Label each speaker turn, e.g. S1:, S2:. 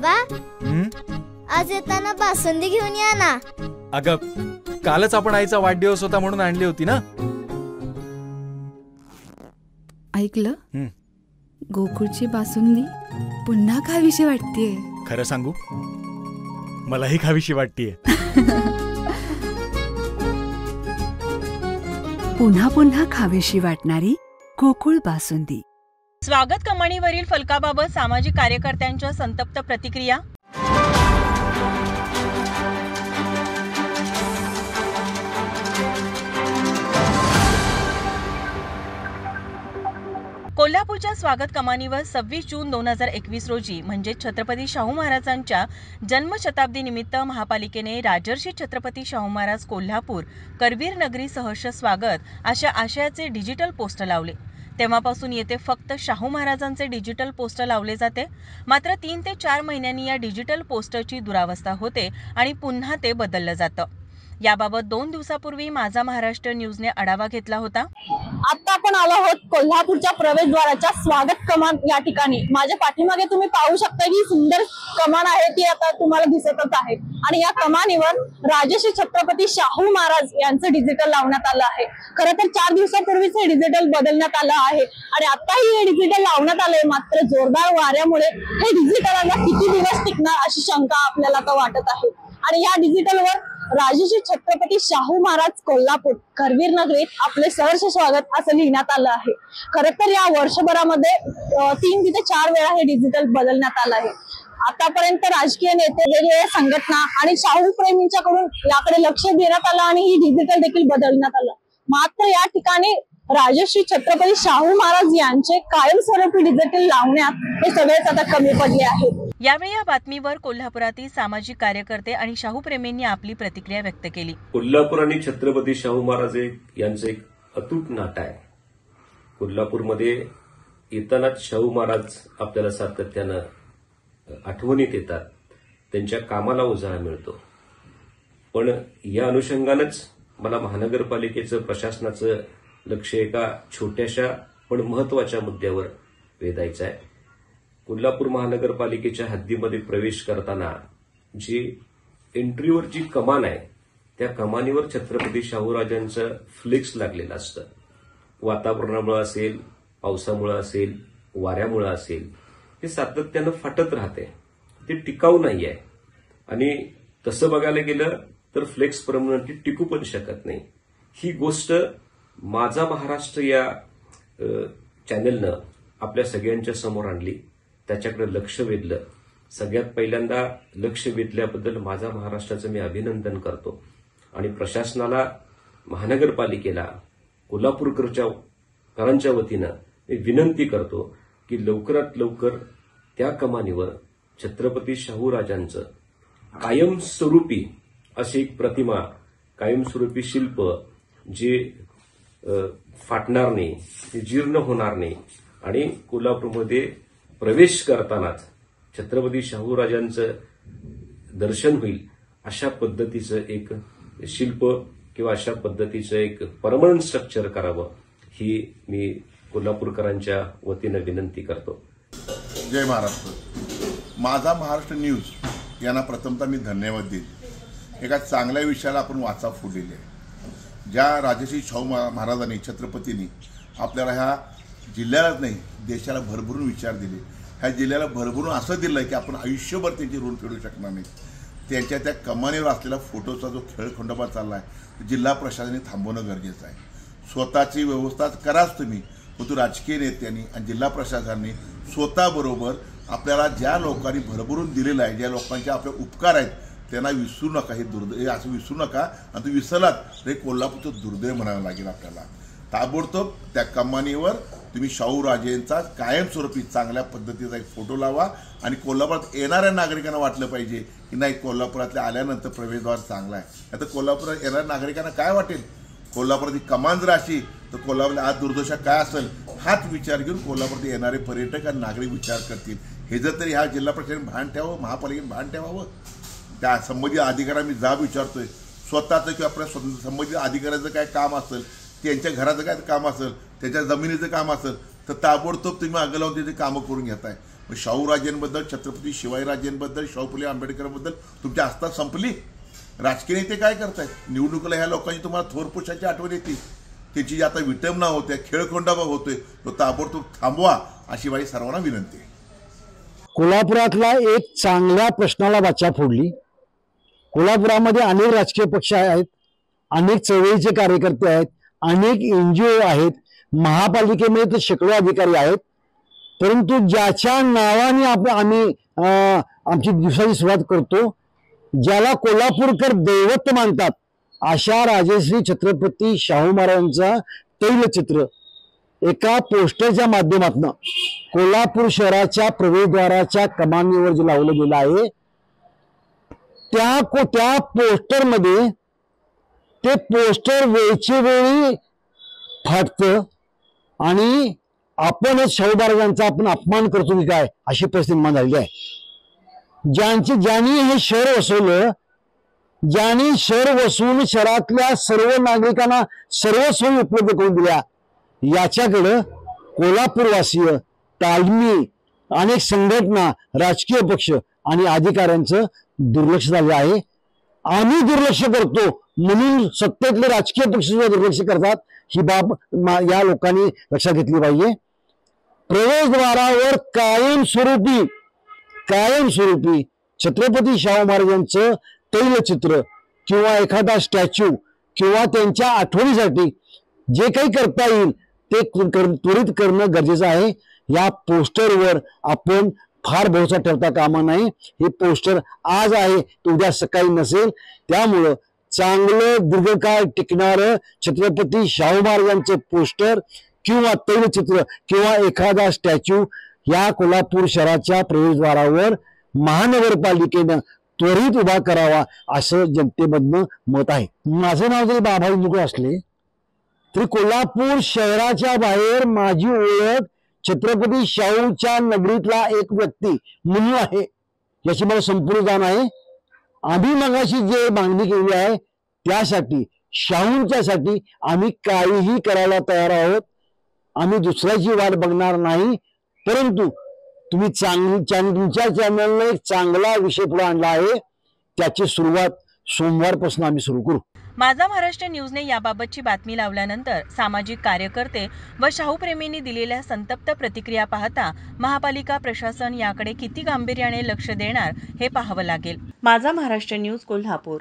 S1: बाबा आज येताना बासुंदी घेऊन या ना।
S2: अगं कालच आपण आईचा वाढदिवस होता म्हणून आणली होती ना।
S3: ऐकलं, गोकुळची बासुंदी पुन्हा खावीशी वाटतेय।
S2: खरं सांगू, मलाही खावीशी वाटतेय।
S3: पुन्हा पुन्हा खावीशी वाटणारी गोकुळ बासुंदी।
S4: स्वागत कमानीवरील फलकाबाबत सामाजिक कार्यकर्त्यांच्या संतप्त प्रतिक्रिया। कोल्हापूरच्या स्वागत कमानीवर 26 जून 2021 रोजी म्हणजे छत्रपती शाहू महाराजांच्या जन्मशताब्दी निमित्त महापालिकेने राजर्षी छत्रपती शाहू महाराज कोल्हापूर करवीर नगरी सहर्ष स्वागत अशा आशयाचे डिजिटल पोस्टर लावले। तेव्हापासून येथे फक्त शाहू महाराजांचे डिजिटल पोस्टर लावले जाते। मात्र 3 ते 4 महिन्यांनी या डिजिटल पोस्टरची दुरावस्था होते आणि पुन्हा ते बदललं जातं। याबाबत 2 दिवसापूर्वी माझा महाराष्ट्र न्यूजने आढावा घेतला होता।
S5: आता आपण आलो आहोत कोल्हापूरच्या प्रवेशद्वाराच्या स्वागत कमान या ठिकाणी। माझ्या पाठीमागे तुम्ही पाहू शकता ही सुंदर कमान आहे ती आता तुम्हाला दिसतच आहे आणि या कमानीवर राजर्षी छत्रपती शाहू महाराज यांचं डिजिटल लावण्यात आलं आहे। खरं तर 4 दिवसापूर्वीच हे डिजिटल बदलण्यात आलं आहे आणि आताही हे डिजिटल लावण्यात आलंय। मात्र जोरदार वाऱ्यामुळे हे डिजिटल किती दिवस टिकणार अशी शंका आपल्याला आता वाटत आहे। आणि या डिजिटलवर राजर्षी छत्रपती शाहू महाराज कोल्हापूर करवीर नगरीत आपले सहर्ष स्वागत असं लिहिण्यात आलं आहे। खरं तर या वर्षभरामध्ये 3 ते 4 वेळा हे डिजिटल बदलण्यात आलं आहे। आतापर्यंत राजकीय नेते, वेगवेगळ्या संघटना आणि शाहू प्रेमींच्याकडून याकडे लक्ष देण्यात आलं आणि ही डिजिटल देखील बदलण्यात आलं। मात्र या ठिकाणी राजर्षी छत्रपती शाहू महाराज यांचे कायमस्वरूपी डिजिटल लावण्यात हे सगळेच आता कमी पडले आहेत।
S4: यावेळी या बातमीवर कोल्हापुरातील सामाजिक कार्यकर्ते आणि शाहू प्रेमींनी आपली प्रतिक्रिया व्यक्त केली।
S6: कोल्हापूर आणि छत्रपती शाहू महाराज यांचं एक अतूट नातं आहे। कोल्हापूरमध्ये येतानाच शाहू महाराज आपल्याला सातत्यानं आठवणीत येतात, त्यांच्या कामाला उजाळा मिळतो। पण या अनुषंगानंच मला महानगरपालिकेचं, प्रशासनाचं लक्ष एका छोट्याशा पण महत्वाच्या मुद्द्यावर वेधायचं आहे। कोल्हापूर महानगरपालिकेच्या हद्दीमध्ये प्रवेश करताना जी एंट्रीवर जी कमान आहे त्या कमानीवर छत्रपती शाहूराजांचं फ्लेक्स लागलेलं असतं। वातावरणामुळे असेल, पावसामुळे असेल, वाऱ्यामुळे असेल, हे सातत्यानं फाटत राहते, ते टिकाऊ नाही आहे। आणि तसं बघायला गेलं तर फ्लेक्स परमनंटली टिकू पण शकत नाही। ही गोष्ट माझा महाराष्ट्र या चॅनलनं आपल्या सगळ्यांच्या समोर आणली, त्याच्याकडे लक्ष वेधलं। सगळ्यात पहिल्यांदा लक्ष वेधल्याबद्दल माझा महाराष्ट्राचं मी अभिनंदन करतो आणि प्रशासनाला, महानगरपालिकेला, कोल्हापूरकरांच्या वतीनं मी विनंती करतो की लवकरात लवकर त्या कमानीवर छत्रपती शाहू राजांचं कायमस्वरूपी अशी एक प्रतिमा, कायमस्वरूपी शिल्प जे फाटणार नाही, जीर्ण होणार नाही आणि कोल्हापूरमध्ये प्रवेश करतानाच छत्रपती शाहू राजांचं दर्शन होईल अशा पद्धतीचं एक शिल्प किंवा अशा पद्धतीचं एक परमनंट स्ट्रक्चर करावं, ही मी कोल्हापूरकरांच्या वतीनं विनंती करतो।
S7: जय महाराष्ट्र। माझा महाराष्ट्र न्यूज यांना प्रथमतः मी धन्यवाद देईन। एका चांगल्या विषयाला आपण वाचा फोडलेली आहे। ज्या राजर्षी शाहू महाराजांनी, छत्रपतींनी आपल्याला ह्या जिल्ह्यालाच नाही देशाला भरभरून विचार दिले, ह्या जिल्ह्याला भरभरून असं दिलं की आपण आयुष्यभर त्यांची ऋण फेडू शकणार नाही। त्यांच्या त्या कमानीवर असलेला फोटोचा जो खेळखंडोबा चालला आहे, जिल्हा प्रशासनाने थांबवणं गरजेचं आहे। स्वतःची व्यवस्था कराच तुम्ही, परंतु राजकीय नेत्यांनी आणि जिल्हा प्रशासनाने स्वतःबरोबर आपल्याला ज्या लोकांनी भरभरून दिलेलं आहे, ज्या लोकांचे आपले उपकार आहेत, त्यांना विसरू नका। हे दुर्दैव असं विसरू नका, आणि तुम्ही विसरलात तर कोल्हापूरचं दुर्दैव म्हणावं लागेल आपल्याला। ताबडतोब त्या कमानीवर तुम्ही शाहू राजेंचा कायमस्वरूपी चांगल्या पद्धतीचा एक फोटो लावा आणि कोल्हापुरात येणाऱ्या नागरिकांना वाटलं पाहिजे की नाही, कोल्हापुरातल्या आल्यानंतर प्रवेशद्वार चांगला आहे। आता कोल्हापुरात येणाऱ्या नागरिकांना काय वाटेल, कोल्हापुरात ही कमान जर अशी तर कोल्हापूरला आज दुर्दशा काय असेल, हाच विचार घेऊन कोल्हापुरात येणारे पर्यटक आणि नागरिक विचार करतील। हे जर तरी ह्या जिल्हा प्रशासनाने भान ठेवावं, महापालिकेने भान ठेवावं। त्या संबंधित अधिकाऱ्यांना मी जाब विचारतोय, स्वतःचं किंवा आपल्या संबंधित अधिकाऱ्याचं काय काम असेल, त्यांच्या घराचं काय काम असेल, त्याच्या जमिनीचं काम असेल तर ताबडतोब तुम्ही अगं लावून त्याची कामं करून घेताय। शाहूराजेंबद्दल, छत्रपती शिवाजीराजेंबद्दल, शाहू फुले आंबेडकरांबद्दल तुमची आस्था संपली? राजकीय नेते काय करतायत? निवडणुकीला ह्या लोकांची तुम्हाला थोर पुरुषाची आठवण येते. त्यांची जी आता विटंबना होते, खेळखोंडाबा होतोय, तो ताबडतोब थांबवा अशी माझी सर्वांना विनंती आहे.
S8: कोल्हापुरातला एक चांगल्या प्रश्नाला वाचा फोडली. कोल्हापुरामध्ये अनेक राजकीय पक्ष आहेत, अनेक चळवळीचे कार्यकर्ते आहेत, अनेक NGO आहेत, महापालिकेमध्ये तर शेकडो अधिकारी आहेत. परंतु ज्याच्या नावाने आम्ही आमची दिवसाची सुरुवात करतो, ज्याला कोल्हापूरकर दैवत मानतात, अशा राजश्री छत्रपती शाहू महाराजांचा तैलचित्र एका पोस्टरच्या माध्यमातून कोल्हापूर शहराच्या प्रवेशद्वाराच्या कमानीवर जे लावलं गेलं आहे, त्या पोस्टरमध्ये ते पोस्टर वेळच्या वेळी फाटतं आणि आपणच शाहू महाराजांचा आपण अपमान करतो की काय अशी परिस्थिती निर्माण झालेली आहे. ज्यांनी हे शहर वसवलं, ज्यांनी शहर वसवून शहरातल्या सर्व नागरिकांना सर्व सोयी उपलब्ध करून दिल्या, याच्याकडं कोल्हापूरवासीय, तालमी, अनेक संघटना, राजकीय पक्ष आणि अधिकाऱ्यांचं दुर्लक्ष झालं आहे. आम्ही दुर्लक्ष करतो म्हणून सत्तेतले राजकीय पक्ष सुद्धा दुर्लक्ष करतात, ही बाब या लोकांनी लक्षात घेतली पाहिजे. प्रवेशद्वारावर कायमस्वरूपी छत्रपती शाहू महाराजांचं तैलचित्र किंवा एखादा स्टॅच्यू किंवा त्यांच्या आठवणीसाठी जे काही करता येईल ते त्वरित करणं गरजेचं आहे. या पोस्टरवर आपण फार भरोसा ठेवता कामा नाही. हे पोस्टर आज आहे तर उद्या सकाळी नसेल. त्यामुळं चांगलं दीर्घकाळ टिकणारं छत्रपती शाहू महाराजांचं पोस्टर किंवा तैलचित्र किंवा एखादा स्टॅच्यू या कोल्हापूर शहराच्या प्रवेशद्वारावर महानगरपालिकेनं त्वरित उभा करावा असं जनतेमधनं मत आहे. माझं नाव जरी बाबा इंदुकर असले तरी कोल्हापूर शहराच्या बाहेर माझी ओळख छत्रपती शाहूच्या नगरीतला एक व्यक्ती म्हणून आहे, याची मला संपूर्ण जाण आहे. आम्ही मगाशी जे मागणी केली आहे त्यासाठी, शाहूंच्यासाठी आम्ही काहीही करायला तयार आहोत. आम्ही दुसऱ्याची वाट बघणार नाही. परंतु तुम्ही तुमच्या चॅनलने एक चांगला विषय पुढे आणला आहे, त्याची सुरुवात सोमवारपासून आम्ही सुरू करू.
S4: माझा महाराष्ट्र न्यूजने याबाबतची बातमी लावल्यानंतर सामाजिक कार्यकर्ते व शाहूप्रेमींनी दिलेल्या संतप्त प्रतिक्रिया पाहता महापालिका प्रशासन याकडे किती गांभीर्याने लक्ष देणार हे पाहावं लागेल. माझा महाराष्ट्र न्यूज, कोल्हापूर.